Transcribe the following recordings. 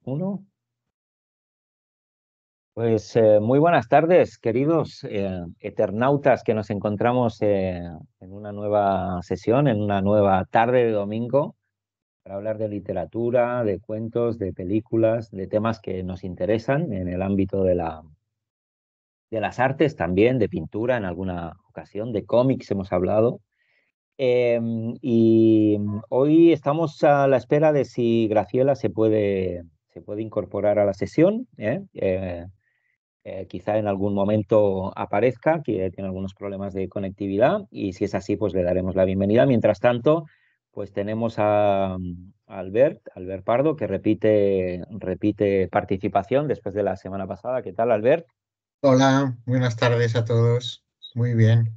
Uno. Pues muy buenas tardes, queridos eternautas que nos encontramos en una nueva sesión, en una nueva tarde de domingo, para hablar de literatura, de cuentos, de películas, de temas que nos interesan en el ámbito de las artes también, de pintura en alguna ocasión, de cómics hemos hablado. Y hoy estamos a la espera de si Graciela se puede incorporar a la sesión. Quizá en algún momento aparezca, que tiene algunos problemas de conectividad, y si es así, pues le daremos la bienvenida. Mientras tanto, pues tenemos a Albert Pardo, que repite participación después de la semana pasada. ¿Qué tal, Albert? Hola, buenas tardes a todos. Muy bien.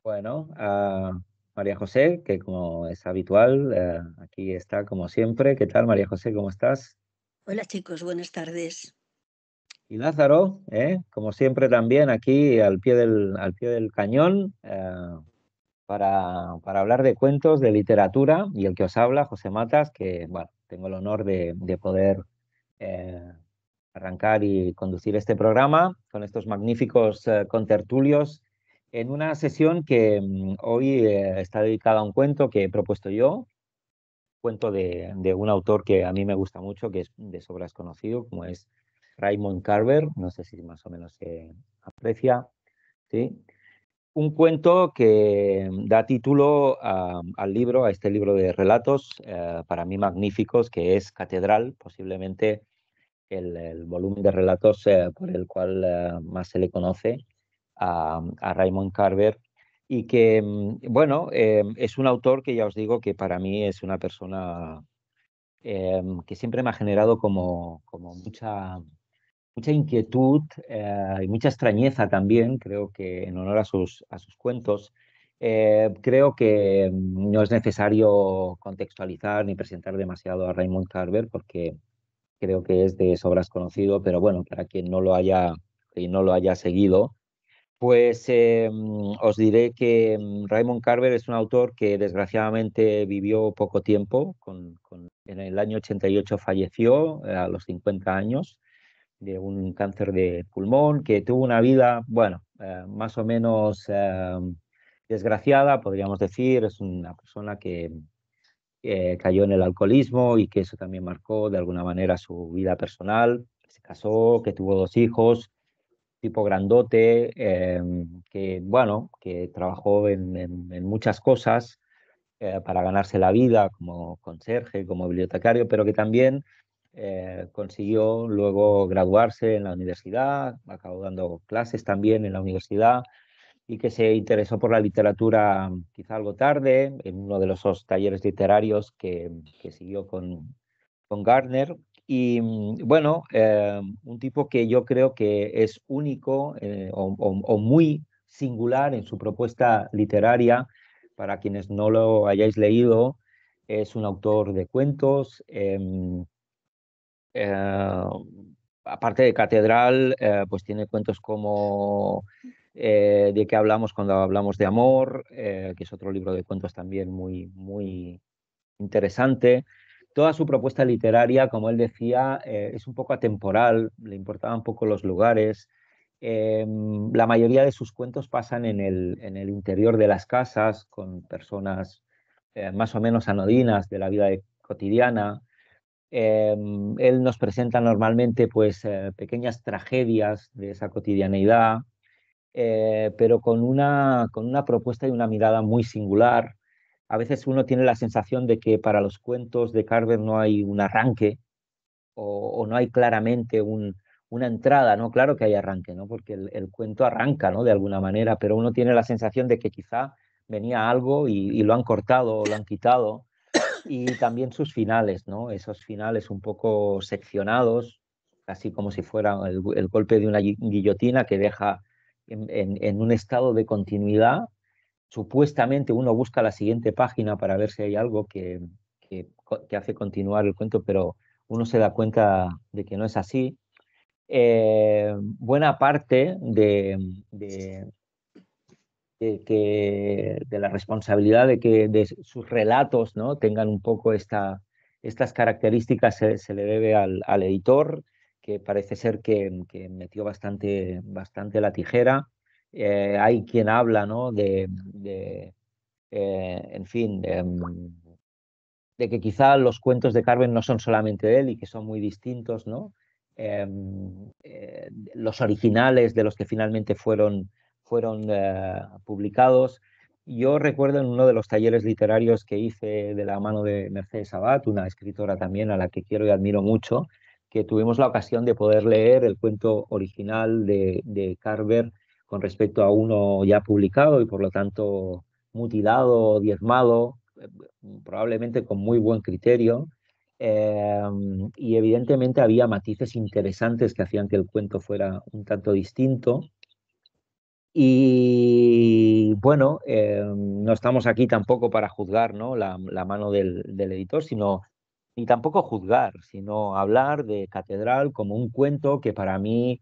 Bueno, a María José, que como es habitual, aquí está como siempre. ¿Qué tal, María José? ¿Cómo estás? Hola chicos, buenas tardes. Y Lázaro, como siempre también aquí al pie del cañón, para hablar de cuentos, de literatura, y el que os habla, José Matas, que bueno, tengo el honor de poder eh, arrancar y conducir este programa con estos magníficos contertulios en una sesión que hoy está dedicada a un cuento que he propuesto yo, cuento de un autor que a mí me gusta mucho, que es de sobras conocido, como es Raymond Carver. No sé si más o menos se aprecia, ¿sí? Un cuento que da título al libro, a este libro de relatos, para mí magníficos, que es Catedral, posiblemente el volumen de relatos por el cual más se le conoce a Raymond Carver, y que, bueno, es un autor que ya os digo que para mí es una persona que siempre me ha generado como mucha inquietud y mucha extrañeza también. Creo que en honor a sus cuentos, creo que no es necesario contextualizar ni presentar demasiado a Raymond Carver, porque creo que es de sobras conocido, pero bueno, para quien no lo haya seguido, pues os diré que Raymond Carver es un autor que desgraciadamente vivió poco tiempo. En el año 88 falleció a los 50 años de un cáncer de pulmón, que tuvo una vida, bueno, más o menos desgraciada, podríamos decir. Es una persona que cayó en el alcoholismo y que eso también marcó de alguna manera su vida personal. Se casó, que tuvo dos hijos, tipo grandote, que, bueno, que trabajó en muchas cosas para ganarse la vida como conserje, como bibliotecario, pero que también consiguió luego graduarse en la universidad, acabó dando clases también en la universidad, y que se interesó por la literatura quizá algo tarde, en uno de los talleres literarios que siguió con Gardner. Y bueno, un tipo que yo creo que es único o muy singular en su propuesta literaria. Para quienes no lo hayáis leído, es un autor de cuentos. Eh, Aparte de Catedral, pues tiene cuentos como De qué hablamos cuando hablamos de amor, que es otro libro de cuentos también muy, muy interesante. Toda su propuesta literaria, como él decía, es un poco atemporal, le importaban poco los lugares. La mayoría de sus cuentos pasan en el interior de las casas, con personas más o menos anodinas de la vida cotidiana. Él nos presenta normalmente pues pequeñas tragedias de esa cotidianeidad, pero con una propuesta y una mirada muy singular. A veces uno tiene la sensación de que para los cuentos de Carver no hay un arranque, o no hay claramente una entrada, ¿no? Claro que hay arranque, ¿no? Porque el cuento arranca, ¿no? De alguna manera, pero uno tiene la sensación de que quizá venía algo y lo han cortado o lo han quitado. Y también sus finales, ¿no? Esos finales un poco seccionados, casi como si fuera el golpe de una guillotina que deja en un estado de continuidad. Supuestamente uno busca la siguiente página para ver si hay algo que hace continuar el cuento, pero uno se da cuenta de que no es así. Buena parte de la responsabilidad de que de sus relatos, ¿no? Tengan un poco Estas características se le debe al editor, que parece ser que metió bastante la tijera. Hay quien habla, ¿no? En fin, de que quizá los cuentos de Carver no son solamente de él y que son muy distintos, ¿no? Los originales de los que finalmente fueron publicados. Yo recuerdo en uno de los talleres literarios que hice de la mano de Mercedes Abat, una escritora también a la que quiero y admiro mucho, que tuvimos la ocasión de poder leer el cuento original de Carver con respecto a uno ya publicado y por lo tanto mutilado, diezmado, probablemente con muy buen criterio, eh, y evidentemente había matices interesantes que hacían que el cuento fuera un tanto distinto. Y bueno, no estamos aquí tampoco para juzgar, ¿no? la mano del editor, sino ni tampoco juzgar, sino hablar de Catedral como un cuento que para mí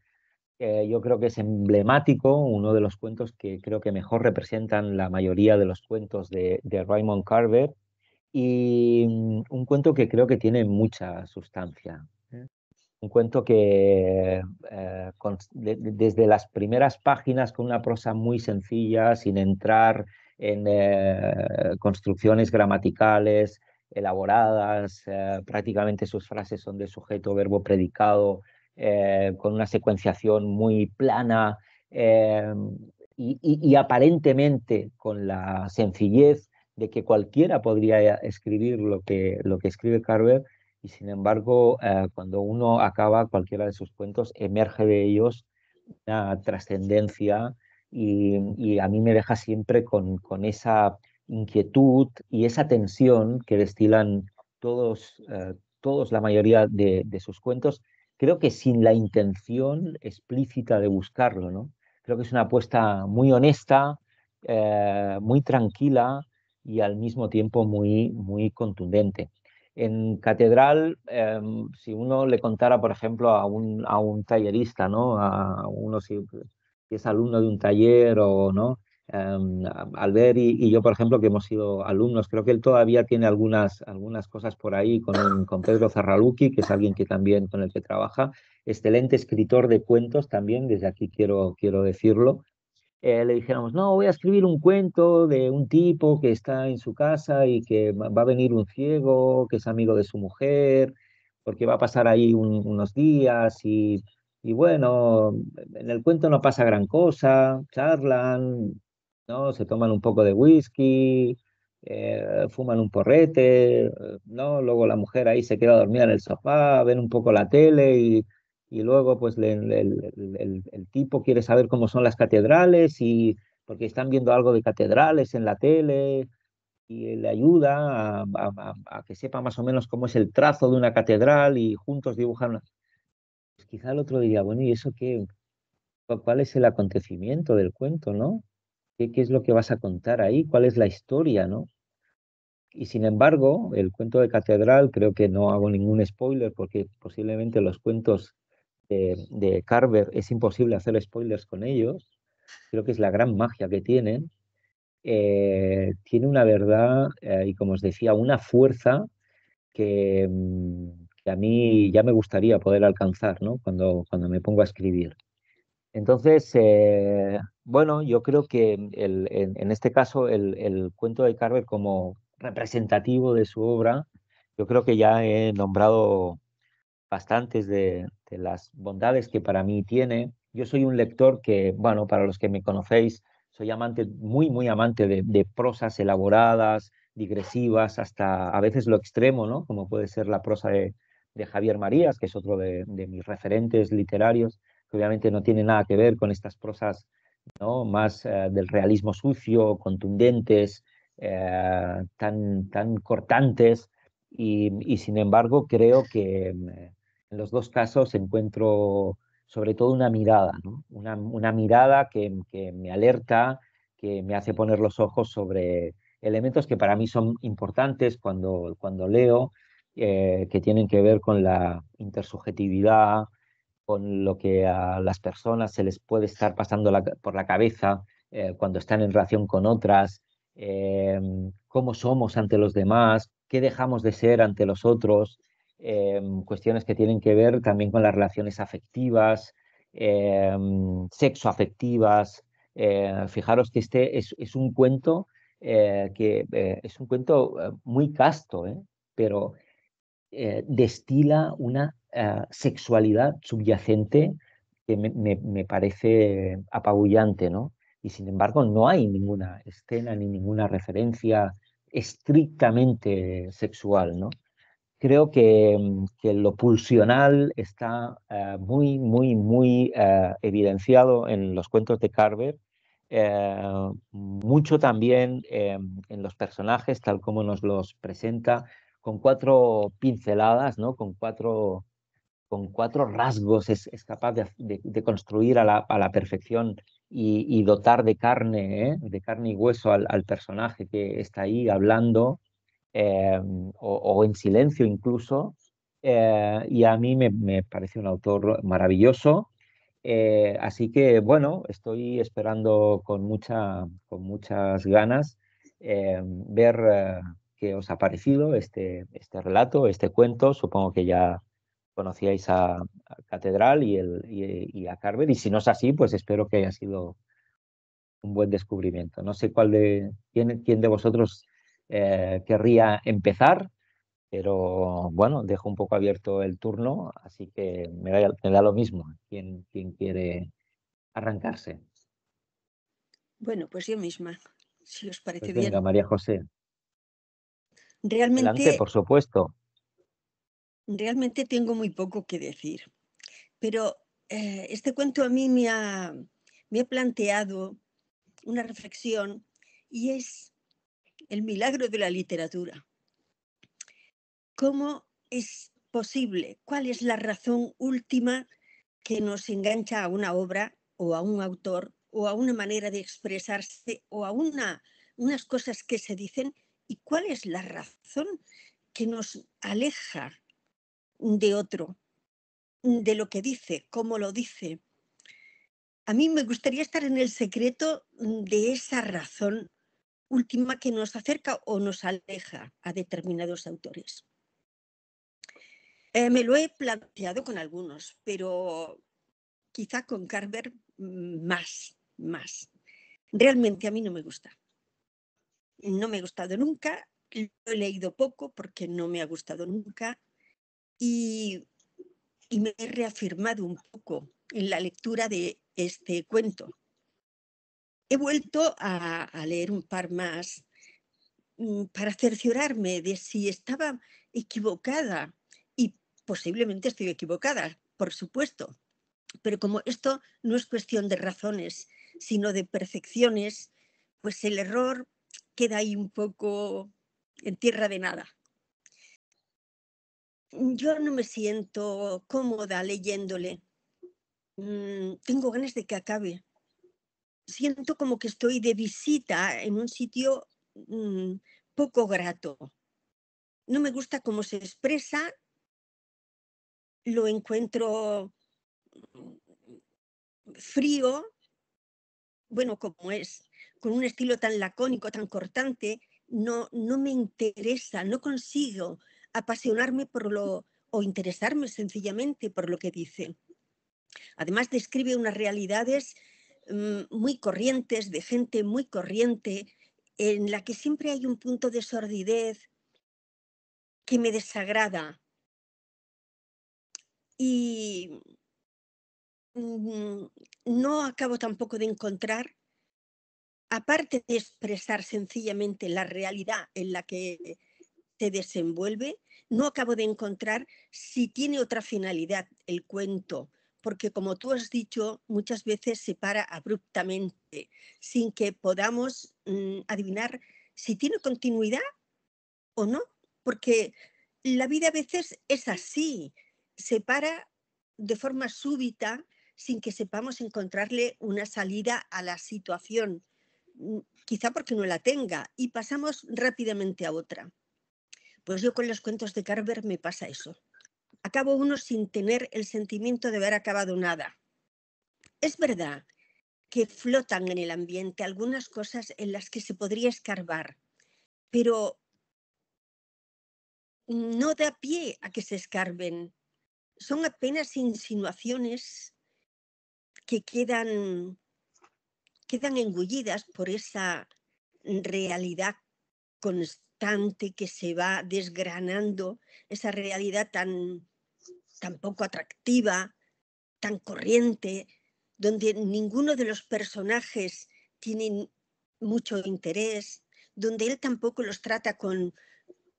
yo creo que es emblemático, uno de los cuentos que creo que mejor representan la mayoría de los cuentos de Raymond Carver, y un cuento que creo que tiene mucha sustancia. Un cuento que desde las primeras páginas, con una prosa muy sencilla, sin entrar en construcciones gramaticales elaboradas, prácticamente sus frases son de sujeto, verbo, predicado, con una secuenciación muy plana, eh, y aparentemente con la sencillez de que cualquiera podría escribir lo que escribe Carver. Y sin embargo, cuando uno acaba cualquiera de sus cuentos, emerge de ellos una trascendencia, y a mí me deja siempre con esa inquietud y esa tensión que destilan todos, la mayoría de sus cuentos, creo que sin la intención explícita de buscarlo, ¿no? Creo que es una apuesta muy honesta, muy tranquila y al mismo tiempo muy contundente. En Catedral, si uno le contara, por ejemplo, a un tallerista, ¿no? A uno si es alumno de un taller o no, Albert y yo, por ejemplo, que hemos sido alumnos, creo que él todavía tiene algunas cosas por ahí con Pedro Zarraluki, que es alguien que también con el que trabaja, excelente escritor de cuentos también, desde aquí quiero decirlo. Le dijéramos, no, voy a escribir un cuento de un tipo que está en su casa y que va a venir un ciego, que es amigo de su mujer, porque va a pasar ahí unos días y bueno, en el cuento no pasa gran cosa, charlan, ¿no? Se toman un poco de whisky, fuman un porrete, ¿no? Luego la mujer ahí se queda dormida en el sofá, ven un poco la tele y luego pues el tipo quiere saber cómo son las catedrales y porque están viendo algo de catedrales en la tele y le ayuda a que sepa más o menos cómo es el trazo de una catedral y juntos dibujan una. Pues quizá el otro diría, bueno, ¿y eso qué? ¿Cuál es el acontecimiento del cuento, no? ¿Qué es lo que vas a contar ahí? ¿Cuál es la historia, no? Y sin embargo, el cuento de Catedral, creo que no hago ningún spoiler porque posiblemente los cuentos de Carver es imposible hacer spoilers con ellos. Creo que es la gran magia que tienen. Tiene una verdad y, como os decía, una fuerza que a mí ya me gustaría poder alcanzar, ¿no? Cuando me pongo a escribir. Entonces, bueno, yo creo que en este caso el cuento de Carver como representativo de su obra, yo creo que ya he nombrado bastantes de las bondades que para mí tiene. Yo soy un lector que, bueno, para los que me conocéis, soy amante, muy amante de prosas elaboradas, digresivas, hasta a veces lo extremo, ¿no? Como puede ser la prosa de Javier Marías, que es otro de mis referentes literarios, que obviamente no tiene nada que ver con estas prosas, ¿no? Más del realismo sucio, contundentes, tan cortantes, y sin embargo creo que en los dos casos encuentro sobre todo una mirada, ¿no? Una mirada que me alerta, que me hace poner los ojos sobre elementos que para mí son importantes cuando leo, que tienen que ver con la intersubjetividad, con lo que a las personas se les puede estar pasando por la cabeza cuando están en relación con otras, cómo somos ante los demás, qué dejamos de ser ante los otros, cuestiones que tienen que ver también con las relaciones afectivas, sexoafectivas. Fijaros que este es un cuento es un cuento muy casto, pero destila una sexualidad subyacente que me parece apabullante, ¿no? Y sin embargo no hay ninguna escena ni ninguna referencia estrictamente sexual, ¿no? Creo que lo pulsional está muy evidenciado en los cuentos de Carver, mucho también en los personajes, tal como nos los presenta, con 4 pinceladas, ¿no? Con cuatro rasgos es capaz de construir a la perfección y dotar de carne y hueso al personaje que está ahí hablando, o en silencio incluso. Y a mí me parece un autor maravilloso. Así que, bueno, estoy esperando con muchas ganas ver qué os ha parecido este relato, este cuento. Supongo que ya conocíais a Catedral y a Carver, y si no es así, pues espero que haya sido un buen descubrimiento. No sé quién de vosotros querría empezar, pero bueno, dejo un poco abierto el turno, así que me da lo mismo quién quiere arrancarse. Bueno, pues yo misma, si os parece Pues venga, bien. María José, adelante, Realmente, por supuesto. realmente tengo muy poco que decir, pero este cuento a mí me ha planteado una reflexión y es el milagro de la literatura. ¿Cómo es posible? ¿Cuál es la razón última que nos engancha a una obra o a un autor o a una manera de expresarse o a unas cosas que se dicen? ¿Y cuál es la razón que nos aleja de otro, de lo que dice, cómo lo dice? A mí me gustaría estar en el secreto de esa razón última que nos acerca o nos aleja a determinados autores. Me lo he planteado con algunos, pero quizá con Carver más. Realmente a mí no me gusta. No me ha gustado nunca, lo he leído poco porque no me ha gustado nunca y me he reafirmado un poco en la lectura de este cuento. He vuelto a leer un par más para cerciorarme de si estaba equivocada, y posiblemente estoy equivocada, por supuesto, pero como esto no es cuestión de razones, sino de percepciones, pues el error queda ahí un poco en tierra de nada. Yo no me siento cómoda leyéndole. Tengo ganas de que acabe. Siento como que estoy de visita en un sitio poco grato. No me gusta cómo se expresa, lo encuentro frío, bueno, como es, con un estilo tan lacónico, tan cortante. No me interesa, no consigo apasionarme o interesarme sencillamente por lo que dice. Además, describe unas realidades muy corrientes, de gente muy corriente, en la que siempre hay un punto de sordidez que me desagrada. Y no acabo tampoco de encontrar, aparte de expresar sencillamente la realidad en la que se desenvuelve, no acabo de encontrar si tiene otra finalidad el cuento, porque como tú has dicho, muchas veces se para abruptamente, sin que podamos adivinar si tiene continuidad o no, porque la vida a veces es así, se para de forma súbita sin que sepamos encontrarle una salida a la situación, quizá porque no la tenga, y pasamos rápidamente a otra. Pues yo con los cuentos de Carver me pasa eso. Acabo uno sin tener el sentimiento de haber acabado nada. Es verdad que flotan en el ambiente algunas cosas en las que se podría escarbar, pero no da pie a que se escarben. Son apenas insinuaciones que quedan engullidas por esa realidad constante que se va desgranando, esa realidad tan poco atractiva, tan corriente, donde ninguno de los personajes tiene mucho interés, donde él tampoco los trata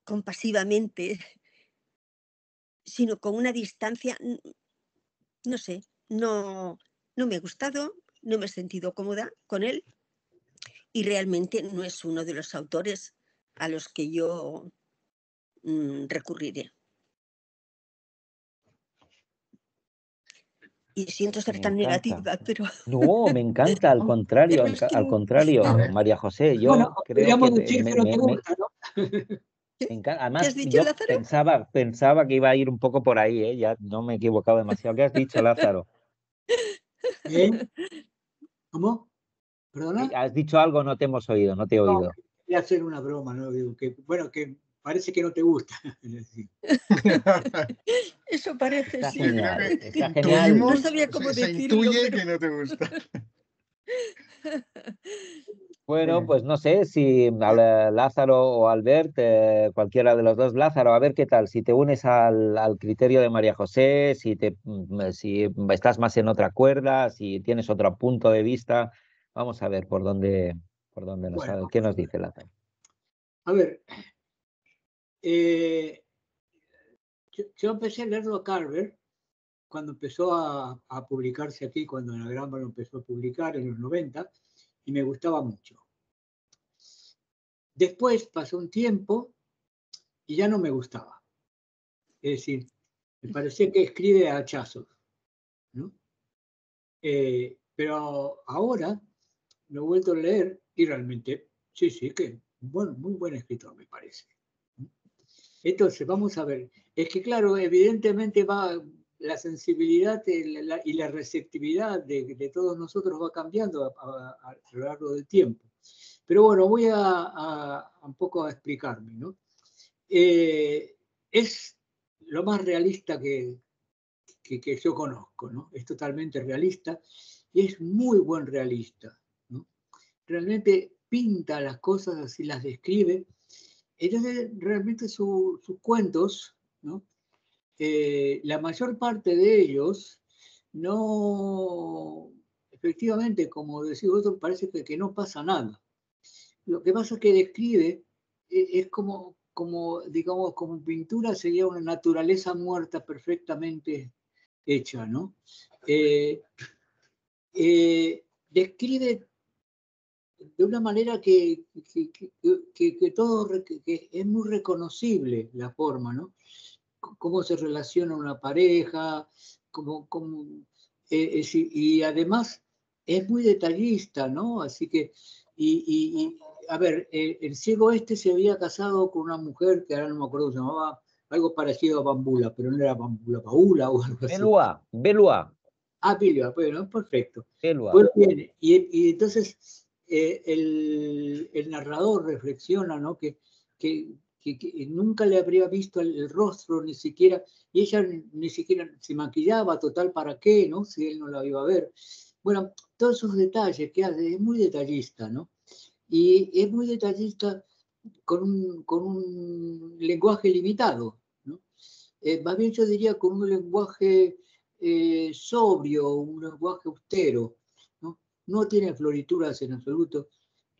compasivamente, sino con una distancia, no sé, no me ha gustado, no me he sentido cómoda con él y realmente no es uno de los autores a los que yo recurriré. Y siento ser tan negativa, pero... No, me encanta, al contrario, pero es que... al contrario, María José, yo Bueno, creo que decir que no te gusta, ¿no? me encanta. ¿Qué Además, has dicho, yo Lázaro? pensaba que iba a ir un poco por ahí, ¿eh? Ya no me he equivocado demasiado. ¿Qué has dicho, Lázaro? ¿Cómo? ¿Perdona? ¿Has dicho algo? No te hemos oído, no te he oído. No, quería hacer una broma, ¿no? Digo que, bueno, que parece que no te gusta. Eso parece, Está sí. genial, está No genial. sabía cómo se decirlo, intuye pero... que no te gusta. Bueno, pues no sé si Lázaro o Albert, cualquiera de los dos, Lázaro, a ver qué tal, si te unes al criterio de María José, si estás más en otra cuerda, si tienes otro punto de vista, vamos a ver por dónde Bueno, ¿qué nos dice Lázaro? a ver, yo empecé a leerlo a Carver cuando empezó a publicarse aquí, cuando Anagrama lo empezó a publicar en los 90, y me gustaba mucho. Después pasó un tiempo y ya no me gustaba. Es decir, me parecía que escribe a hachazos, ¿no? Pero ahora lo he vuelto a leer y realmente, sí, que bueno, muy buen escritor me parece. Entonces, vamos a ver. Es que claro, evidentemente la sensibilidad y la receptividad de todos nosotros va cambiando a lo largo del tiempo. Pero bueno, voy a un poco a explicarme, ¿no? Es lo más realista que yo conozco, ¿no? Es totalmente realista y es muy buen realista, ¿no? Realmente pinta las cosas así, las describe. Entonces, realmente sus cuentos, ¿no? La mayor parte de ellos no, efectivamente, como decís vosotros, parece que no pasa nada. Lo que pasa es que describe, es digamos, como pintura sería una naturaleza muerta perfectamente hecha, ¿no? Describe de una manera que todo, que es muy reconocible la forma, ¿no? Cómo se relaciona una pareja, y además es muy detallista, ¿no? Así que, a ver, el ciego este se había casado con una mujer que ahora no me acuerdo, se llamaba algo parecido a Bambula, pero no era Bambula, Paula o algo así. Belua. Ah, Bilbao, bueno, perfecto. Belua. Pues bien, y entonces el narrador reflexiona, ¿no? Que nunca le habría visto el rostro, ni siquiera, y ella ni siquiera se maquillaba, total, ¿para qué, no? Si él no la iba a ver. Bueno, todos esos detalles que hace, es muy detallista, ¿no? Y es muy detallista con un lenguaje limitado, ¿no? Más bien yo diría con un lenguaje sobrio, un lenguaje austero, ¿no? No tiene florituras en absoluto.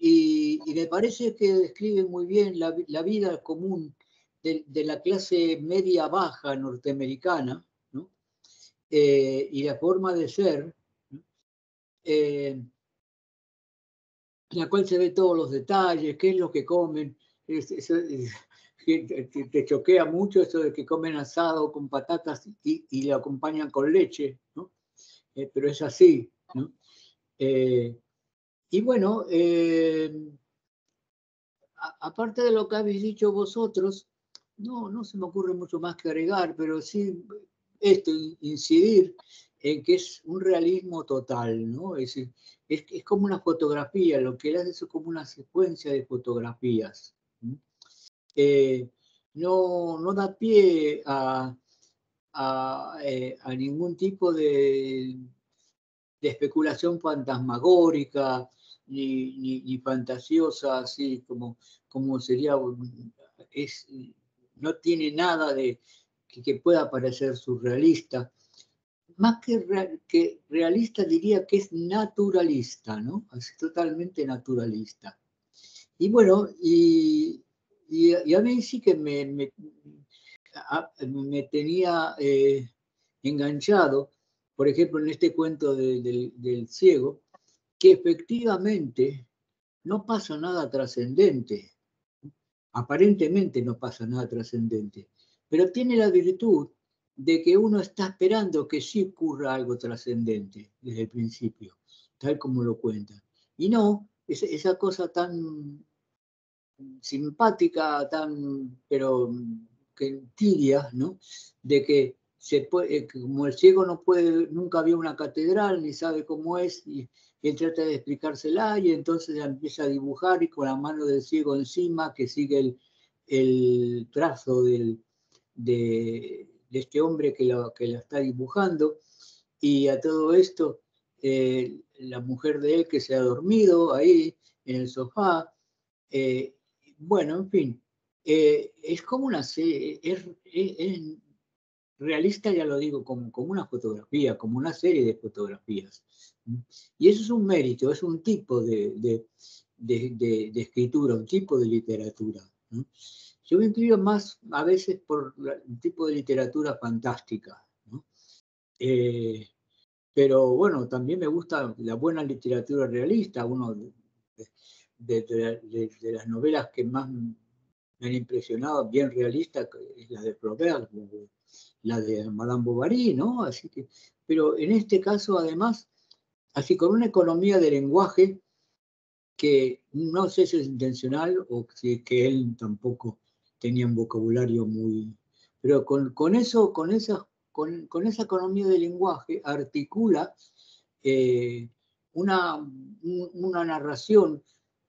Y me parece que describe muy bien la vida común de la clase media-baja norteamericana, ¿no? Y la forma de ser, ¿no? En la cual se ve todos los detalles, qué es lo que comen. Te choquea mucho eso de que comen asado con patatas y lo acompañan con leche, ¿no? Pero es así, ¿no? Y bueno, aparte de lo que habéis dicho vosotros, no se me ocurre mucho más que agregar, pero sí esto, incidir en que es un realismo total, ¿no? Es decir, es como una fotografía, lo que él hace es como una secuencia de fotografías. no da pie a ningún tipo de especulación fantasmagórica ni fantasiosa, así como sería, no tiene nada de que pueda parecer surrealista. Más que realista diría que es naturalista, ¿no? Es totalmente naturalista. Y bueno, y a mí sí que me tenía enganchado, por ejemplo, en este cuento del ciego, que efectivamente no pasa nada trascendente. Aparentemente no pasa nada trascendente, pero tiene la virtud de que uno está esperando que sí ocurra algo trascendente desde el principio, tal como lo cuenta. Y no, esa cosa tan simpática, pero que tibia, ¿no? De que como el ciego nunca vio una catedral, ni sabe cómo es, y él trata de explicársela, y entonces ya empieza a dibujar y con la mano del ciego encima, que sigue el trazo de este hombre que la está dibujando, y a todo esto, la mujer de él que se ha dormido ahí en el sofá, bueno, en fin, es como una serie, es realista, ya lo digo, como una fotografía, como una serie de fotografías. Y eso es un mérito, es un tipo de escritura, un tipo de literatura, ¿no? Yo me inclino más a veces por un tipo de literatura fantástica, ¿no? Pero bueno, también me gusta la buena literatura realista, uno de las novelas que más me han impresionado, bien realistas, es la de Flaubert, la de Madame Bovary, ¿no? Así que, pero en este caso, además, así con una economía de lenguaje que no sé si es intencional o si es que él tampoco tenía un vocabulario muy... Pero con esa economía de lenguaje articula una narración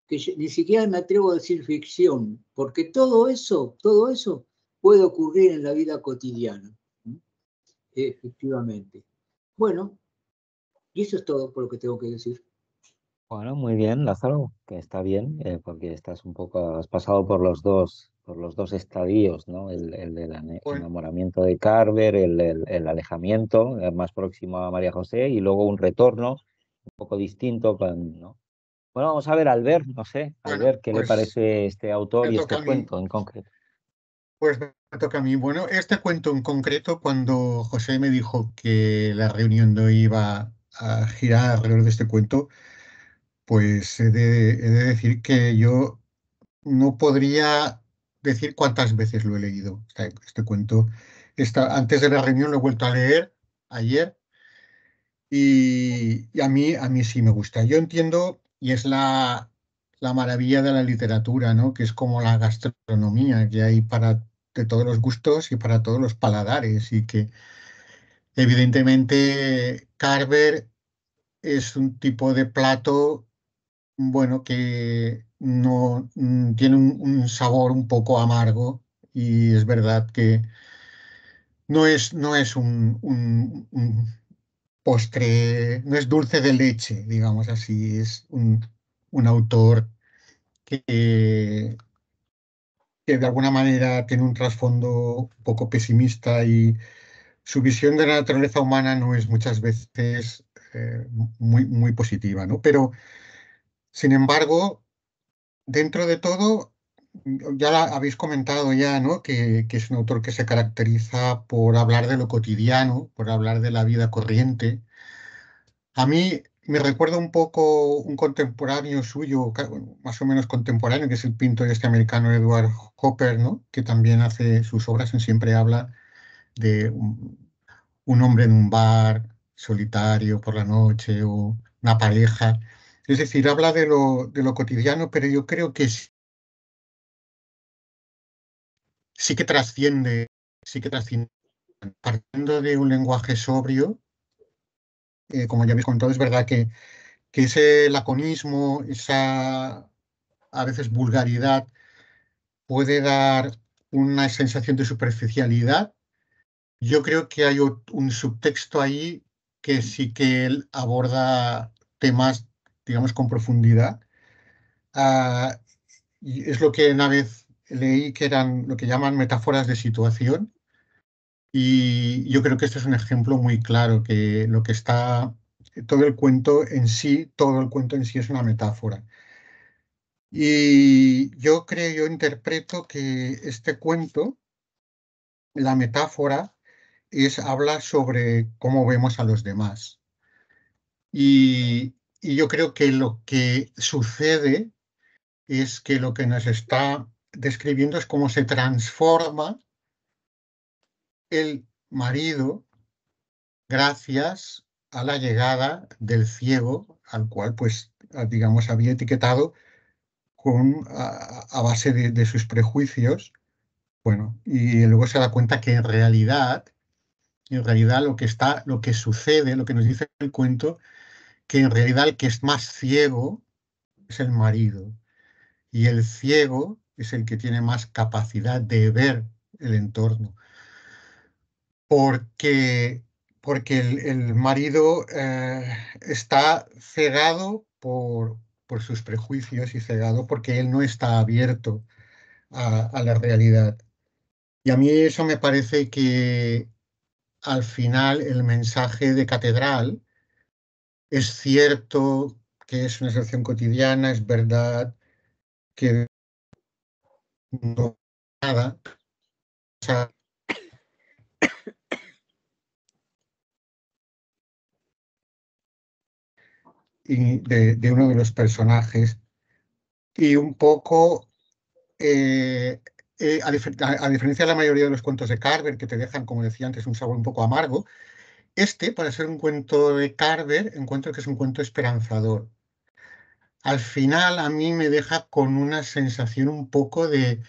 que ni siquiera me atrevo a decir ficción, porque todo eso puede ocurrir en la vida cotidiana, ¿no? Efectivamente. Bueno, y eso es todo por lo que tengo que decir. Bueno, muy bien, Lázaro, que está bien, porque estás un poco, has pasado por los dos estadios, ¿no? El del Bueno, enamoramiento de Carver, el alejamiento, más próximo a María José, y luego un retorno un poco distinto, ¿no? Bueno, vamos a ver, Albert, no sé, bueno, Albert, ¿qué le pues parece este autor me y toca este a mí. cuento en concreto? Pues me toca a mí. Bueno, este cuento en concreto, cuando José me dijo que la reunión no iba a girar alrededor de este cuento, pues he de decir que yo no podría decir cuántas veces lo he leído. Este cuento, antes de la reunión lo he vuelto a leer ayer y a mí sí me gusta. Yo entiendo, y es la maravilla de la literatura, ¿no? Que es como la gastronomía, que hay para de todos los gustos y para todos los paladares, y que evidentemente Carver es un tipo de plato, bueno, que no tiene un sabor un poco amargo, y es verdad que no es un postre, no es dulce de leche, digamos así, es un autor que de alguna manera tiene un trasfondo un poco pesimista, y su visión de la naturaleza humana no es muchas veces muy positiva, ¿no? Pero, sin embargo, dentro de todo, ya habéis comentado ya, ¿no? Que es un autor que se caracteriza por hablar de lo cotidiano, por hablar de la vida corriente. A mí me recuerda un poco un contemporáneo suyo, bueno, más o menos contemporáneo, que es el pintor este americano Edward Hopper, ¿no? Que también hace sus obras, siempre habla de un hombre en un bar solitario por la noche, o una pareja. Es decir, habla de lo cotidiano, pero yo creo que sí que trasciende, sí que trasciende, partiendo de un lenguaje sobrio. Como ya habéis contado, es verdad que ese laconismo, esa a veces vulgaridad, puede dar una sensación de superficialidad. Yo creo que hay un subtexto ahí que sí que él aborda temas, digamos, con profundidad. Y es lo que una vez leí que eran lo que llaman metáforas de situación. Y yo creo que este es un ejemplo muy claro, que lo que está, todo el cuento en sí, todo el cuento en sí es una metáfora. Y yo interpreto que este cuento, la metáfora, habla sobre cómo vemos a los demás. Y yo creo que lo que sucede es que lo que nos está describiendo es cómo se transforma el marido gracias a la llegada del ciego, al cual, pues, digamos, había etiquetado a base de sus prejuicios. Bueno, y luego se da cuenta que en realidad lo que sucede, lo que nos dice el cuento, que en realidad el que es más ciego es el marido. Y el ciego es el que tiene más capacidad de ver el entorno. Porque, porque el marido está cegado por sus prejuicios y cegado porque él no está abierto a la realidad. Y a mí eso me parece que al final el mensaje de Catedral es cierto que es una situación cotidiana, es verdad que no nada, o sea, y de uno de los personajes y un poco a diferencia de la mayoría de los cuentos de Carver que te dejan, como decía antes, un sabor un poco amargo, para ser un cuento de Carver, encuentro que es un cuento esperanzador. Al final a mí me deja con una sensación un poco de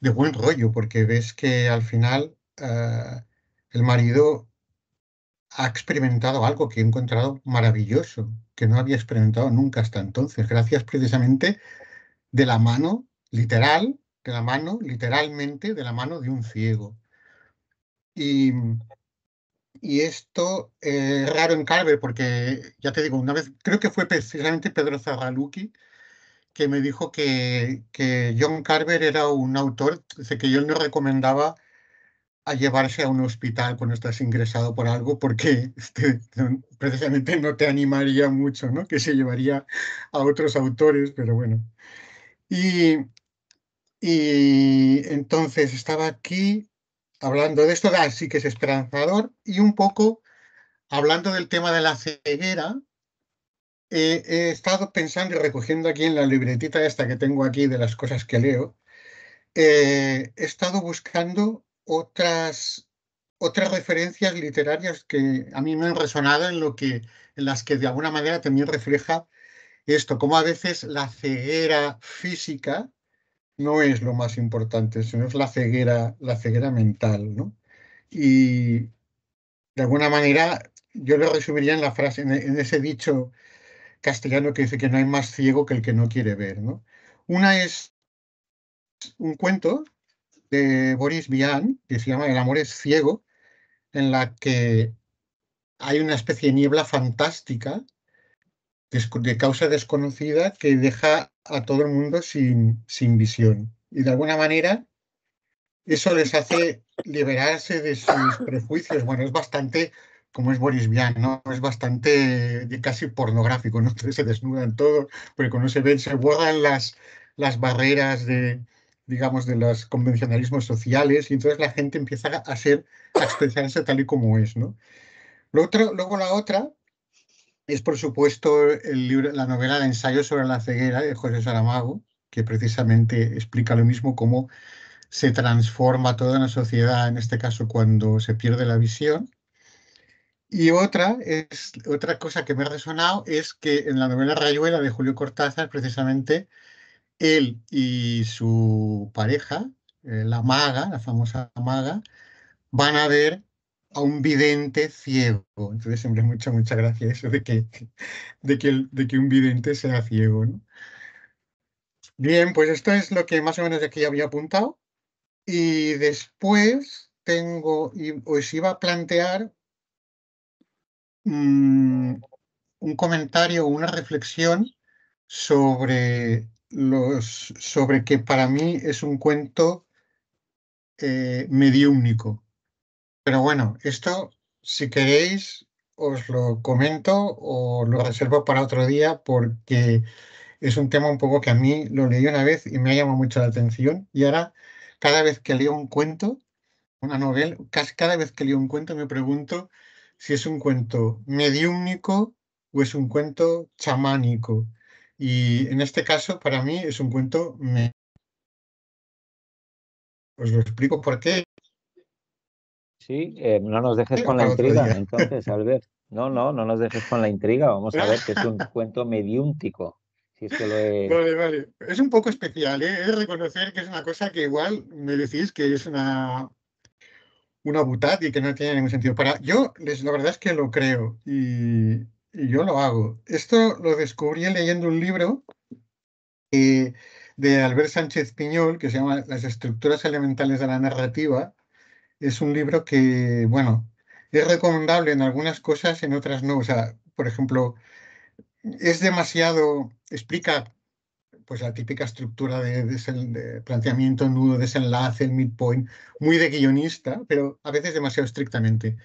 buen rollo, porque ves que al final el marido ha experimentado algo que he encontrado maravilloso, que no había experimentado nunca hasta entonces, gracias precisamente de la mano, literal, de la mano, literalmente, de la mano de un ciego. Y, y esto es raro en Carver, porque ya te digo, una vez, creo que fue precisamente Pedro Zarraluki que me dijo que John Carver era un autor, dice que yo no recomendaba a llevarse a un hospital cuando estás ingresado por algo, porque precisamente no te animaría mucho, ¿no? Que se llevaría a otros autores, pero bueno. Y, y entonces estaba aquí hablando de esto, sí que es esperanzador, y un poco hablando del tema de la ceguera. He estado pensando y recogiendo aquí en la libretita esta que tengo aquí de las cosas que leo, he estado buscando otras referencias literarias que a mí me han resonado en las que de alguna manera también refleja esto, como a veces la ceguera física no es lo más importante, sino es la ceguera mental, ¿no? Y de alguna manera yo lo resumiría en la frase, en ese dicho castellano que dice que no hay más ciego que el que no quiere ver, ¿no? Una es un cuento de Boris Vian que se llama El amor es ciego, en la que hay una especie de niebla fantástica de causa desconocida que deja a todo el mundo sin visión. Y de alguna manera eso les hace liberarse de sus prejuicios. Bueno, es bastante, como es Boris Vian, ¿no? Es bastante casi pornográfico, ¿no? Entonces se desnudan todo, porque cuando se ven, se borran las barreras digamos, de los convencionalismos sociales, y entonces la gente empieza a expresarse tal y como es, ¿no? Luego la otra es, por supuesto, la novela de ensayo sobre la ceguera de José Saramago, que precisamente explica lo mismo, cómo se transforma toda una sociedad, en este caso cuando se pierde la visión. Y otra cosa que me ha resonado es que en la novela Rayuela de Julio Cortázar, precisamente, él y su pareja, la maga, la famosa maga, van a ver a un vidente ciego. Entonces siempre mucha gracia eso de que un vidente sea ciego, ¿no? Bien, pues esto es lo que más o menos aquí había apuntado. Y después os iba a plantear un comentario, una reflexión sobre que para mí es un cuento mediúmnico. Pero bueno, esto, si queréis, os lo comento o lo reservo para otro día porque es un tema un poco que a mí lo leí una vez y me ha llamado mucho la atención. Y ahora, cada vez que leo un cuento, una novela, casi cada vez que leo un cuento me pregunto si es un cuento mediúmnico o es un cuento chamánico. Y en este caso, para mí, es un cuento. Os lo explico por qué Sí, no nos dejes con la para otro intriga, día. entonces, Albert. No, no, no nos dejes con la intriga. Vamos a ver que es un cuento mediúntico. Si es que lo he... Vale, vale. Es un poco especial, ¿eh? He de reconocer que es una cosa que igual me decís que es una butad y que no tiene ningún sentido. La verdad es que lo creo y yo lo hago. Esto lo descubrí leyendo un libro de Albert Sánchez Piñol que se llama Las estructuras elementales de la narrativa. Es un libro que, bueno, es recomendable en algunas cosas, en otras no. O sea, por ejemplo, explica pues la típica estructura de planteamiento, nudo, desenlace, el midpoint, muy de guionista, pero a veces demasiado estrictamente.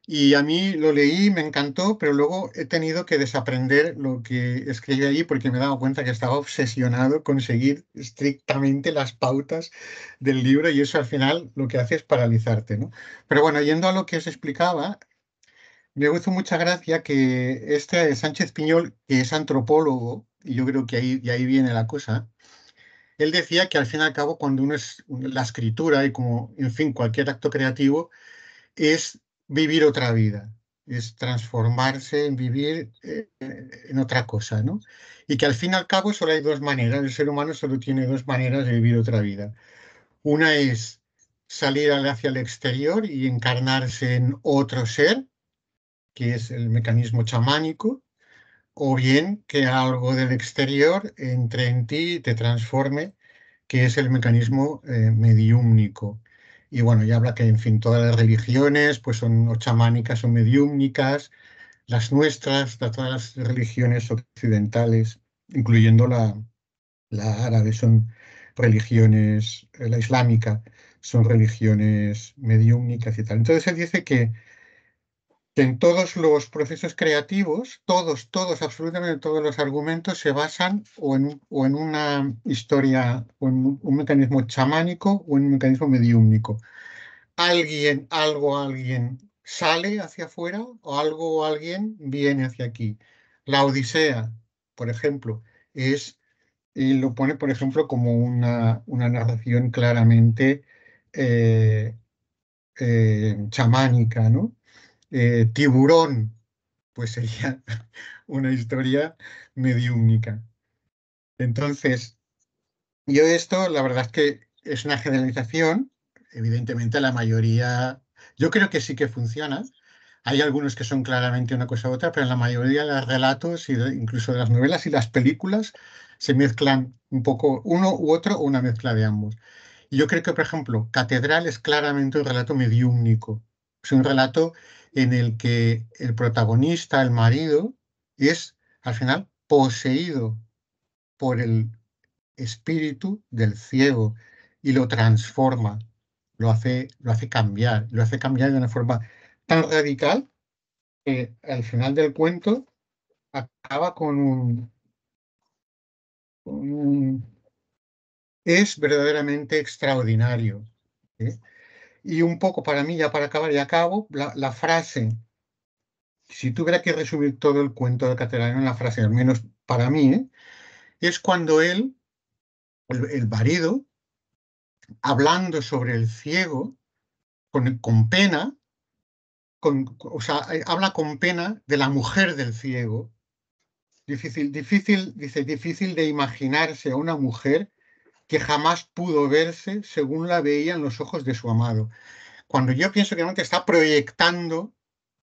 Y a mí lo leí, me encantó, pero luego he tenido que desaprender lo que escribí allí porque me he dado cuenta que estaba obsesionado con seguir estrictamente las pautas del libro y eso al final lo que hace es paralizarte, ¿no? Pero bueno, yendo a lo que os explicaba, me hizo mucha gracia que este Sánchez Piñol, que es antropólogo, y yo creo que de ahí viene la cosa, él decía que al fin y al cabo cuando uno es la escritura y como, en fin, cualquier acto creativo, es vivir otra vida, es transformarse en vivir en otra cosa, ¿no? Y que al fin y al cabo solo hay dos maneras, el ser humano solo tiene dos maneras de vivir otra vida. Una es salir hacia el exterior y encarnarse en otro ser, que es el mecanismo chamánico, o bien que algo del exterior entre en ti y te transforme, que es el mecanismo mediúmnico. Y bueno, ya habla que, en fin, todas las religiones pues son o chamánicas o mediúmnicas, las nuestras, todas las religiones occidentales, incluyendo la árabe, son religiones, la islámica, son religiones mediúmnicas y tal. Entonces él dice que en todos los procesos creativos, todos, absolutamente todos los argumentos se basan o en una historia, o en un mecanismo chamánico o en un mecanismo mediúmnico. Alguien sale hacia afuera o algo o alguien viene hacia aquí. La Odisea, por ejemplo, y lo pone, por ejemplo, como una narración claramente eh, chamánica, ¿no? Tiburón, pues sería una historia mediúmnica. Entonces, yo esto, la verdad es que es una generalización, evidentemente la mayoría, yo creo que sí que funciona. Hay algunos que son claramente una cosa u otra, pero en la mayoría de los relatos, incluso de las novelas y las películas, se mezclan un poco uno u otro o una mezcla de ambos. Y yo creo que, por ejemplo, Catedral es claramente un relato mediúmnico. Es un relato en el que el protagonista, el marido, es al final poseído por el espíritu del ciego y lo transforma, lo hace cambiar de una forma tan radical que al final del cuento acaba con un- es verdaderamente extraordinario. ¿Eh? Y un poco para mí, ya para acabar y acabo, la frase, si tuviera que resumir todo el cuento de Catedral en una frase, al menos para mí, es cuando él, el marido, hablando sobre el ciego, con pena, o sea, habla con pena de la mujer del ciego. Difícil de imaginarse a una mujer que jamás pudo verse según la veían los ojos de su amado. Cuando yo pienso que realmente está proyectando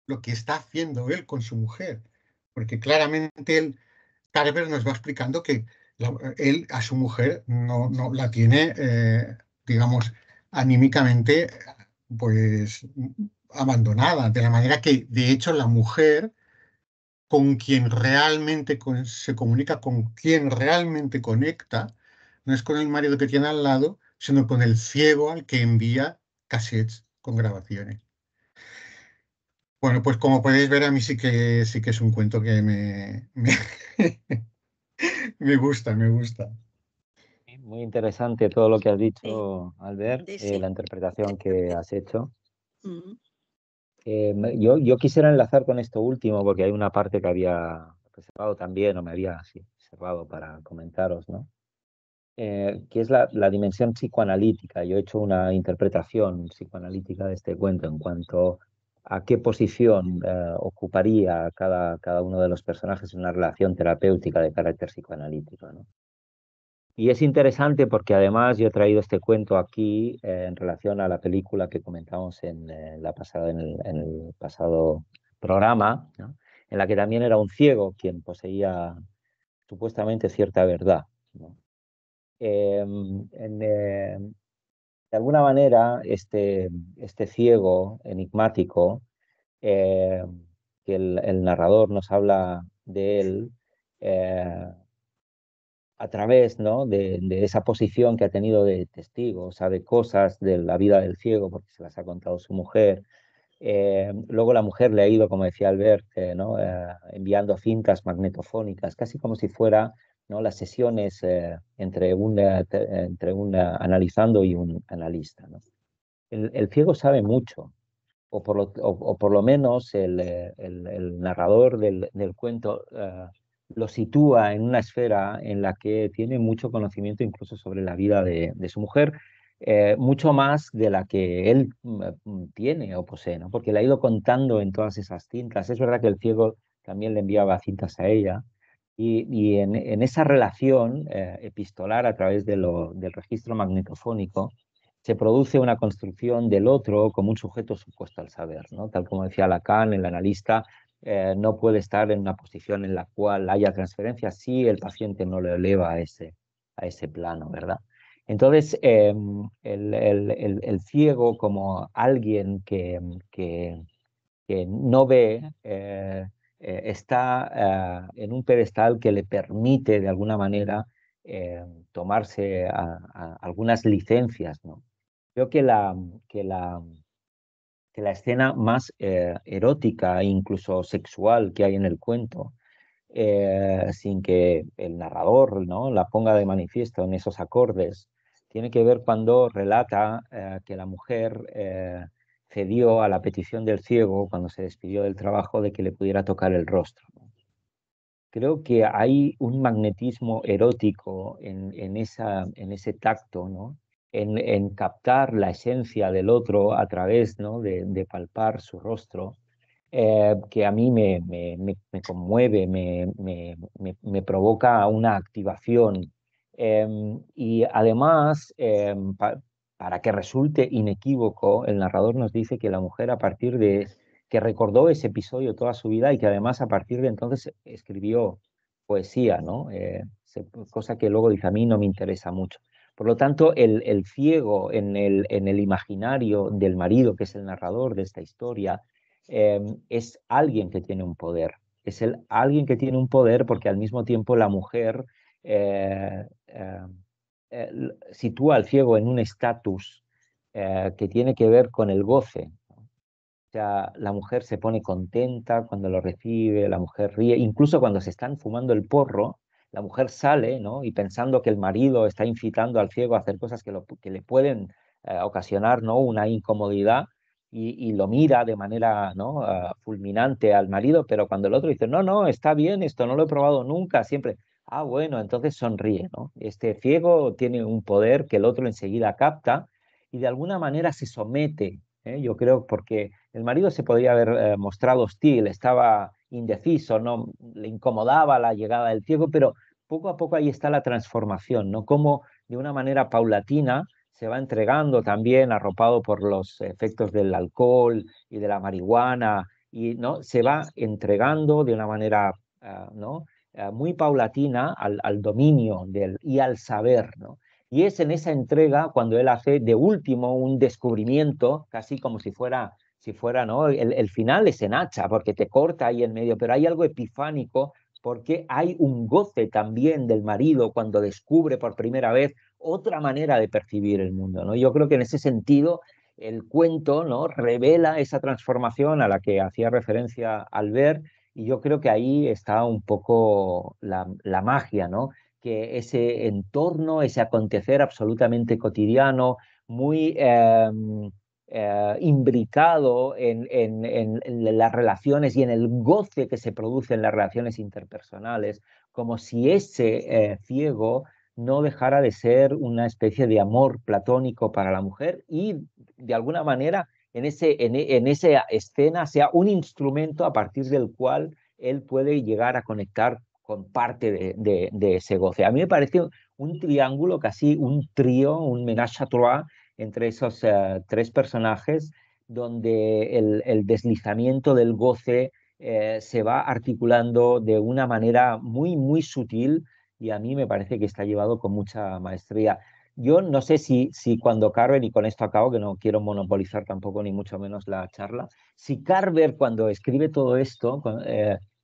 lo que está haciendo él con su mujer, porque claramente Carver nos va explicando que él a su mujer no la tiene, digamos, anímicamente pues abandonada, de la manera que de hecho la mujer con quien realmente se comunica, con quien realmente conecta, no es con el marido que tiene al lado, sino con el ciego al que envía cassettes con grabaciones. Bueno, pues como podéis ver, a mí sí que es un cuento que me gusta, me gusta. Muy interesante todo lo que has Sí, dicho, Albert, sí. la interpretación que has hecho. Mm. Yo quisiera enlazar con esto último porque hay una parte que había reservado también, o me había reservado para comentaros, ¿no? Que es la dimensión psicoanalítica. Yo he hecho una interpretación psicoanalítica de este cuento en cuanto a qué posición ocuparía cada uno de los personajes en una relación terapéutica de carácter psicoanalítico, ¿no? Y es interesante porque además yo he traído este cuento aquí en relación a la película que comentamos en el pasado programa, ¿no? En la que también era un ciego quien poseía supuestamente cierta verdad, ¿no? De alguna manera, este ciego enigmático, eh, que el narrador nos habla de él, a través, ¿no?, de esa posición que ha tenido de testigo, sabe cosas de la vida del ciego porque se las ha contado su mujer. Luego la mujer le ha ido, como decía Albert, ¿no?, enviando cintas magnetofónicas, casi como si fuera, ¿no?, las sesiones entre un analizando y un analista, ¿no? El ciego sabe mucho, o por lo menos el narrador del cuento lo sitúa en una esfera en la que tiene mucho conocimiento incluso sobre la vida de su mujer, mucho más de la que él tiene o posee, ¿no? Porque le ha ido contando en todas esas cintas. Es verdad que el ciego también le enviaba cintas a ella, y en esa relación epistolar a través del registro magnetofónico, se produce una construcción del otro como un sujeto supuesto al saber, ¿no? Tal como decía Lacan, el analista no puede estar en una posición en la cual haya transferencia si el paciente no lo eleva a ese plano, ¿verdad? Entonces, el ciego como alguien que no ve, está en un pedestal que le permite de alguna manera tomarse algunas licencias, ¿no? Creo que la escena más erótica e incluso sexual que hay en el cuento, sin que el narrador, ¿no?, la ponga de manifiesto en esos acordes, tiene que ver cuando relata que la mujer cedió a la petición del ciego cuando se despidió del trabajo de que le pudiera tocar el rostro, ¿no? Creo que hay un magnetismo erótico en ese tacto, ¿no? En captar la esencia del otro a través, ¿no?, de palpar su rostro, que a mí me conmueve, me provoca una activación. Y además, para que resulte inequívoco, el narrador nos dice que la mujer, a partir de que recordó ese episodio toda su vida y que además a partir de entonces escribió poesía, ¿no? Cosa que luego dice, a mí no me interesa mucho. Por lo tanto, el ciego en el imaginario del marido, que es el narrador de esta historia, es alguien que tiene un poder. Es alguien que tiene un poder porque al mismo tiempo la mujer eh, eh, sitúa al ciego en un estatus que tiene que ver con el goce. O sea, la mujer se pone contenta cuando lo recibe, la mujer ríe, incluso cuando se están fumando el porro, la mujer sale, ¿no?, y pensando que el marido está incitando al ciego a hacer cosas que le pueden ocasionar, ¿no?, una incomodidad, y lo mira de manera, ¿no?, fulminante al marido, pero cuando el otro dice, no, no, está bien, esto no lo he probado nunca, siempre, ah, bueno, entonces sonríe, ¿no? Este ciego tiene un poder que el otro enseguida capta y de alguna manera se somete, yo creo, porque el marido se podría haber mostrado hostil, estaba indeciso, no le incomodaba la llegada del ciego, pero poco a poco ahí está la transformación, ¿no? Cómo de una manera paulatina se va entregando también, arropado por los efectos del alcohol y de la marihuana, y ¿no?, se va entregando de una manera ¿no?, muy paulatina al dominio y al saber, ¿no? Y es en esa entrega cuando él hace de último un descubrimiento, casi como si fuera, ¿no? El final es en hacha, porque te corta ahí en medio, pero hay algo epifánico, porque hay un goce también del marido cuando descubre por primera vez otra manera de percibir el mundo, ¿no? Yo creo que en ese sentido el cuento, ¿no?, revela esa transformación a la que hacía referencia Albert, y yo creo que ahí está un poco la magia, ¿no? Que ese entorno, ese acontecer absolutamente cotidiano, muy imbricado en las relaciones y en el goce que se produce en las relaciones interpersonales, como si ese ciego no dejara de ser una especie de amor platónico para la mujer y de alguna manera en esa escena sea un instrumento a partir del cual él puede llegar a conectar con parte de ese goce. A mí me parece un triángulo, casi un trío, un ménage à trois entre esos tres personajes, donde el deslizamiento del goce se va articulando de una manera muy, muy sutil, y a mí me parece que está llevado con mucha maestría. Yo no sé si cuando Carver, y con esto acabo, que no quiero monopolizar tampoco ni mucho menos la charla, si Carver cuando escribe todo esto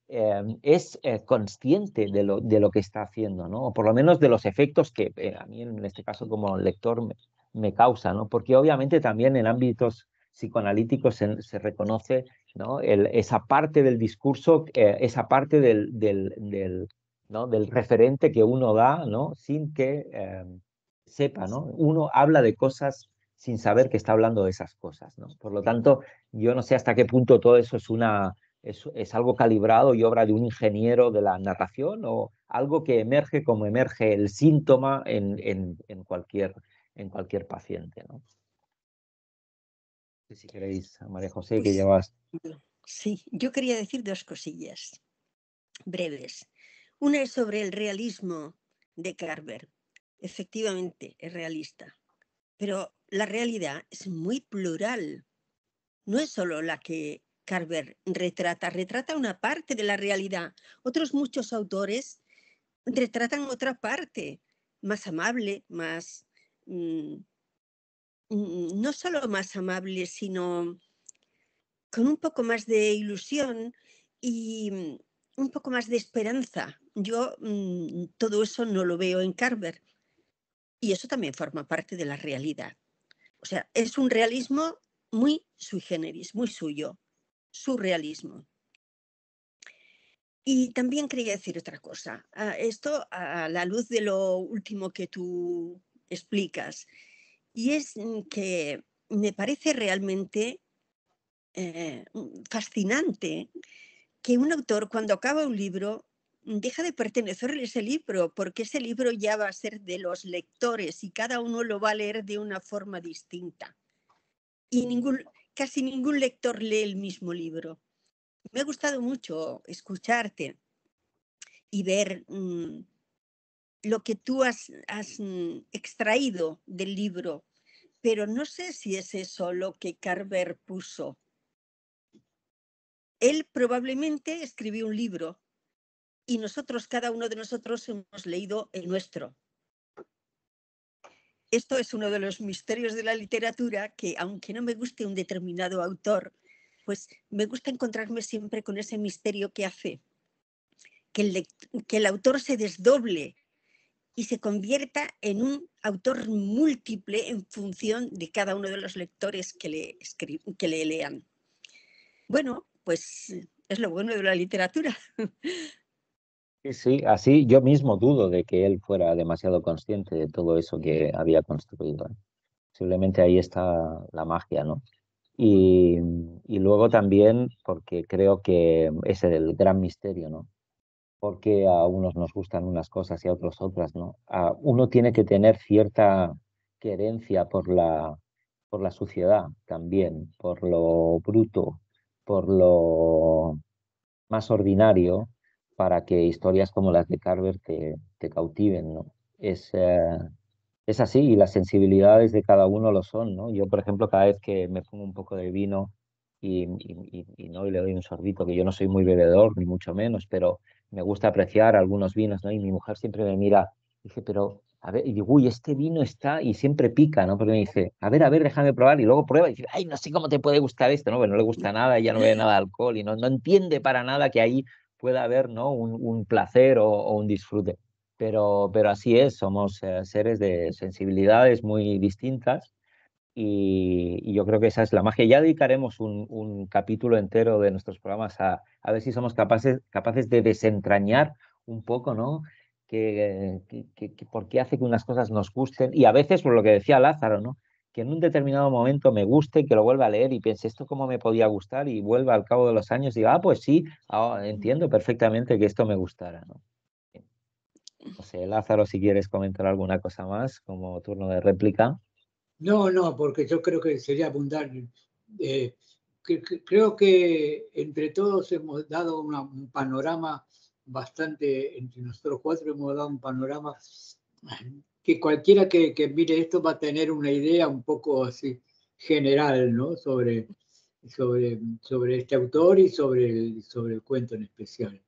es consciente de lo que está haciendo, ¿no? O por lo menos de los efectos que a mí en este caso como lector me causa, ¿no? Porque obviamente también en ámbitos psicoanalíticos se reconoce, ¿no?, esa parte del discurso, esa parte ¿no?, del referente que uno da, ¿no?, sin que sepa, ¿no? Uno habla de cosas sin saber que está hablando de esas cosas, ¿no? Por lo tanto, yo no sé hasta qué punto todo eso es algo calibrado y obra de un ingeniero de la narración, o algo que emerge como emerge el síntoma en cualquier paciente, ¿no? No sé si queréis, María José, que Pues llevas... sí, yo quería decir dos cosillas breves. Una es sobre el realismo de Carver. Efectivamente, es realista, pero la realidad es muy plural. No es solo la que Carver retrata una parte de la realidad. Otros muchos autores retratan otra parte, más amable, más... no solo más amable, sino con un poco más de ilusión y un poco más de esperanza. Yo todo eso no lo veo en Carver, y eso también forma parte de la realidad. O sea, es un realismo muy sui generis, muy suyo, surrealismo. Y también quería decir otra cosa. Esto a la luz de lo último que tú explicas, y es que me parece realmente fascinante que un autor, cuando acaba un libro, deja de pertenecerle ese libro, porque ese libro ya va a ser de los lectores y cada uno lo va a leer de una forma distinta. Y casi ningún lector lee el mismo libro. Me ha gustado mucho escucharte y ver lo que tú has extraído del libro, pero no sé si es eso lo que Carver puso. Él probablemente escribió un libro y nosotros, cada uno de nosotros, hemos leído el nuestro. Esto es uno de los misterios de la literatura, que aunque no me guste un determinado autor, pues me gusta encontrarme siempre con ese misterio que hace que el autor se desdoble y se convierta en un autor múltiple en función de cada uno de los lectores que le lean. Bueno, pues es lo bueno de la literatura. Sí, así yo mismo dudo de que él fuera demasiado consciente de todo eso que había construido, ¿eh? Posiblemente ahí está la magia, ¿no? Y luego también porque creo que ese es el gran misterio, ¿no? Porque a unos nos gustan unas cosas y a otros otras, ¿no? Uno tiene que tener cierta querencia por la suciedad también, por lo bruto, por lo más ordinario, para que historias como las de Carver te cautiven, ¿no? Es así, y las sensibilidades de cada uno lo son, ¿no? Yo, por ejemplo, cada vez que me pongo un poco de vino y no y le doy un sorbito, que yo no soy muy bebedor, ni mucho menos, pero me gusta apreciar algunos vinos, ¿no? Y mi mujer siempre me mira y dice, pero a ver, y digo, uy, este vino está, y siempre pica, ¿no? Porque me dice, a ver, déjame probar, y luego prueba, y dice, ay, no sé cómo te puede gustar esto, ¿no? Pues no le gusta nada, ella no ve nada de alcohol, y no entiende para nada que ahí pueda haber, ¿no? Un placer o un disfrute. Pero así es, somos seres de sensibilidades muy distintas y yo creo que esa es la magia. Ya dedicaremos un capítulo entero de nuestros programas a ver si somos capaces de desentrañar un poco, ¿no? Por qué hace que unas cosas nos gusten y a veces, por lo que decía Lázaro, ¿no? Que en un determinado momento me guste, que lo vuelva a leer y piense esto cómo me podía gustar y vuelva al cabo de los años y diga, pues sí, entiendo perfectamente que esto me gustara, ¿no? No sé, Lázaro, si quieres comentar alguna cosa más como turno de réplica. No, porque yo creo que sería abundar. Creo que entre todos hemos dado un panorama bastante, entre nosotros cuatro hemos dado un panorama que cualquiera que mire esto va a tener una idea un poco así general, ¿no? Sobre este autor y sobre el cuento en especial.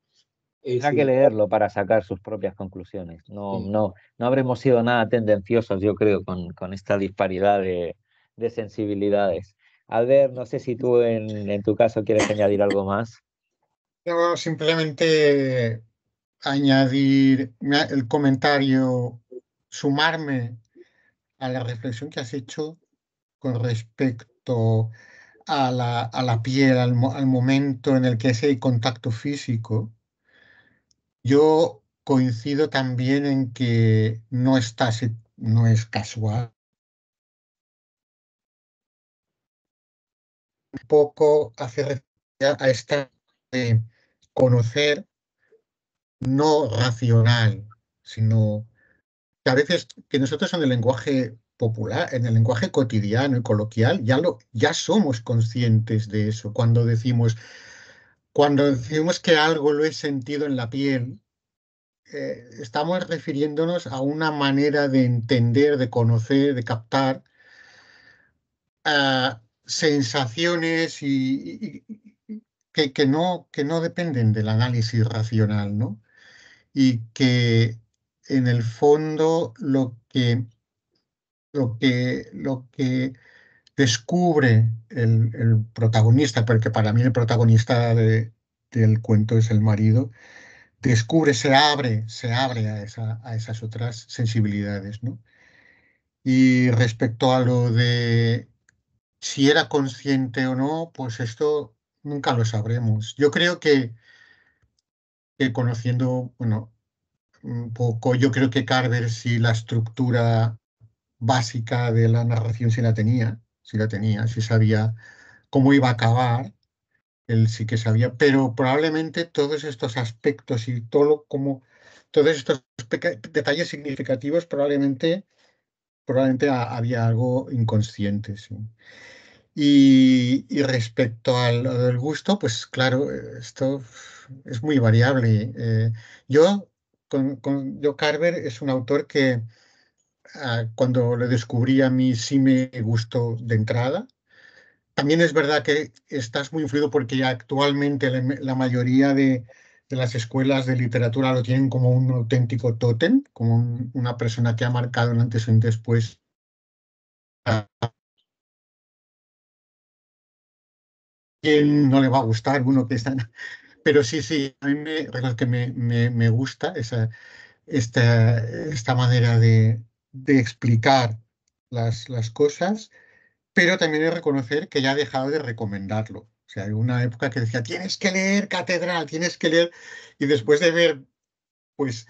Tendrá que leerlo para sacar sus propias conclusiones. No habremos sido nada tendenciosos, yo creo, con esta disparidad de sensibilidades. Albert, no sé si tú en tu caso quieres añadir algo más. Yo simplemente añadir el comentario, sumarme a la reflexión que has hecho con respecto a la piel, al momento en el que ese contacto físico. Yo coincido también en que no es casual. Un poco hace referencia a esta de conocer no racional, sino que a veces que nosotros en el lenguaje popular, en el lenguaje cotidiano y coloquial, ya somos conscientes de eso. Cuando decimos que algo lo he sentido en la piel, estamos refiriéndonos a una manera de entender, de conocer, de captar sensaciones que no dependen del análisis racional, ¿no? Y que en el fondo lo que descubre el protagonista, porque para mí el protagonista del cuento es el marido, se abre a esas otras sensibilidades, ¿no? Y respecto a lo de si era consciente o no, pues esto nunca lo sabremos. Yo creo que conociendo, bueno, un poco, yo creo que Carver sí la estructura básica de la narración sí sabía cómo iba a acabar, él sí que sabía, pero probablemente todos estos aspectos y todos estos detalles significativos probablemente había algo inconsciente, sí. Y respecto lo del gusto, pues claro, esto es muy variable. Yo Carver es un autor que cuando lo descubrí a mí sí me gustó de entrada. También es verdad que estás muy influido porque ya actualmente la mayoría de las escuelas de literatura lo tienen como un auténtico tótem, como una persona que ha marcado un antes y un después. ¿Quién no le va a gustar uno que está? Pero sí, a mí recuerdo que me gusta esta manera de explicar las cosas, pero también he de reconocer que ya he dejado de recomendarlo. O sea, hay una época que decía, tienes que leer Catedral, tienes que leer, y después de ver, pues,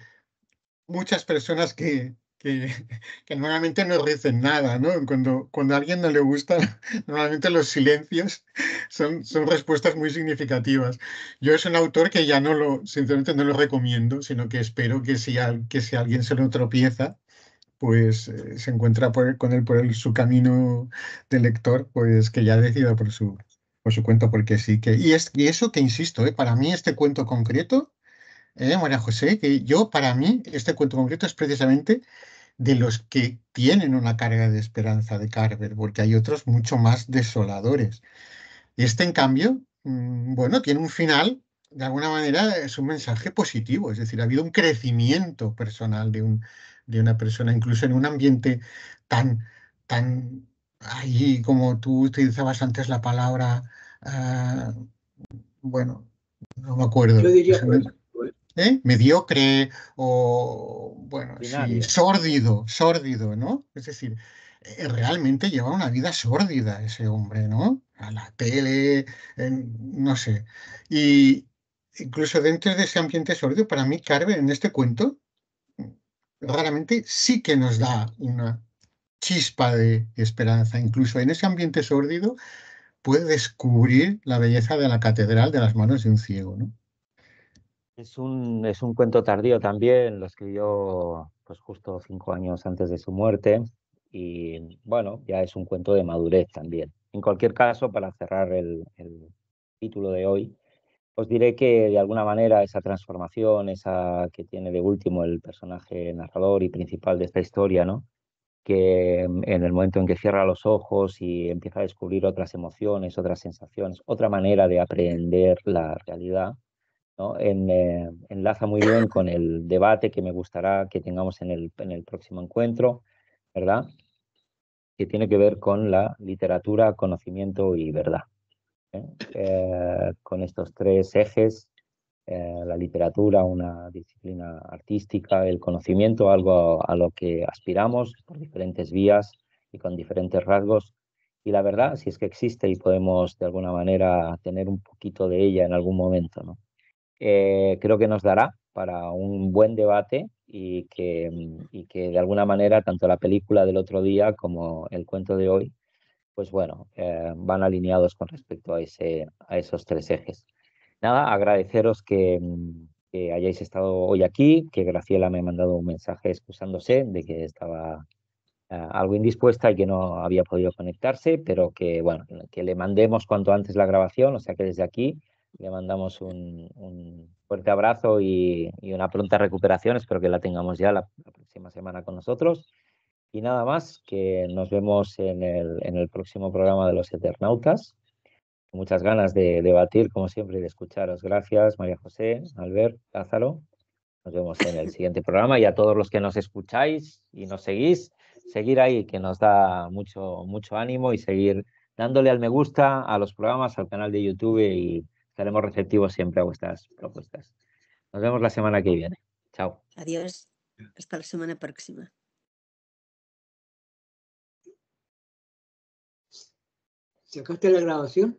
muchas personas que, que normalmente no dicen nada, ¿no? Cuando a alguien no le gusta, normalmente los silencios son respuestas muy significativas. Yo es un autor que ya sinceramente no lo recomiendo, sino que espero que que si alguien se lo tropieza, pues se encuentra con él su camino de lector, pues que ya decida por su cuento, porque sí que... Y eso que insisto, para mí este cuento concreto, María José, que para mí este cuento concreto es precisamente de los que tienen una carga de esperanza de Carver, porque hay otros mucho más desoladores. Este, en cambio, bueno, tiene un final, de alguna manera es un mensaje positivo, es decir, ha habido un crecimiento personal de una persona, incluso en un ambiente tan, tan ahí como tú utilizabas antes la palabra, ah, bueno, no me acuerdo. Yo diría, Mediocre o, bueno, sí, Binario. sórdido, ¿no? Es decir, realmente lleva una vida sórdida ese hombre, ¿no? A la tele, no sé. Y incluso dentro de ese ambiente sórdido, para mí, Carver, en este cuento, raramente sí que nos da una chispa de esperanza. Incluso en ese ambiente sórdido puede descubrir la belleza de la catedral de las manos de un ciego, ¿no? Es un cuento tardío también, lo escribió pues justo 5 años antes de su muerte y bueno, ya es un cuento de madurez también. En cualquier caso, para cerrar el título de hoy, os diré que de alguna manera esa transformación, esa que tiene de último el personaje narrador y principal de esta historia, ¿no? Que en el momento en que cierra los ojos y empieza a descubrir otras emociones, otras sensaciones, otra manera de aprender la realidad, ¿no? Enlaza muy bien con el debate que me gustará que tengamos en el próximo encuentro, ¿verdad? Que tiene que ver con la literatura, conocimiento y verdad. Con estos tres ejes, la literatura, una disciplina artística, el conocimiento, algo a lo que aspiramos por diferentes vías y con diferentes rasgos. Y la verdad, si es que existe y podemos de alguna manera tener un poquito de ella en algún momento, ¿no? Creo que nos dará para un buen debate y que de alguna manera tanto la película del otro día como el cuento de hoy, pues bueno, van alineados con respecto a esos tres ejes. Nada, agradeceros que hayáis estado hoy aquí, que Graciela me ha mandado un mensaje excusándose de que estaba algo indispuesta y que no había podido conectarse, pero que bueno, que le mandemos cuanto antes la grabación, o sea que desde aquí le mandamos un fuerte abrazo y una pronta recuperación. Espero que la tengamos ya la próxima semana con nosotros. Y nada más, que nos vemos en el próximo programa de los Eternautas. Muchas ganas de debatir, como siempre, y de escucharos. Gracias, María José, Albert, Lázaro. Nos vemos en el siguiente programa y a todos los que nos escucháis y nos seguís, seguir ahí, que nos da mucho, mucho ánimo y seguir dándole al me gusta a los programas, al canal de YouTube y estaremos receptivos siempre a vuestras propuestas. Nos vemos la semana que viene. Chao. Adiós. Hasta la semana próxima. ¿Sacaste la grabación?